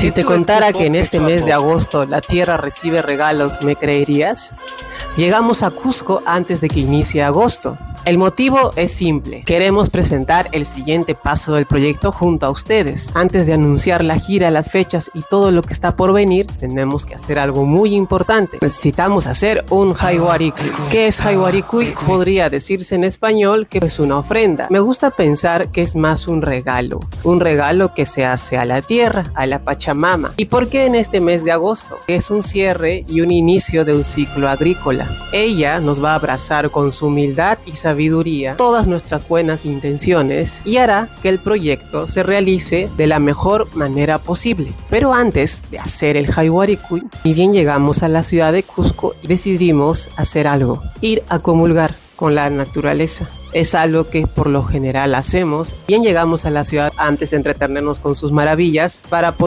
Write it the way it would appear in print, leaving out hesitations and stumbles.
Si te contara que en este mes de agosto la tierra recibe regalos, ¿me creerías? Llegamos a Cusco antes de que inicie agosto. El motivo es simple, queremos presentar el siguiente paso del proyecto junto a ustedes. Antes de anunciar la gira, las fechas y todo lo que está por venir, tenemos que hacer algo muy importante. Necesitamos hacer un Haiwarikui. ¿Qué es Haiwarikui? Podría decirse en español que es una ofrenda. Me gusta pensar que es más un regalo que se hace a la tierra, a la Pachamama. ¿Y por qué en este mes de agosto? Es un cierre y un inicio de un ciclo agrícola. Ella nos va a abrazar con su humildad y sabiduría todas nuestras buenas intenciones y hará que el proyecto se realice de la mejor manera posible. Pero antes de hacer el Haiwarikui, ni bien llegamos a la ciudad de Cusco y decidimos hacer algo, ir a comulgar con la naturaleza. Es algo que por lo general hacemos. Bien llegamos a la ciudad antes de entretenernos con sus maravillas para poder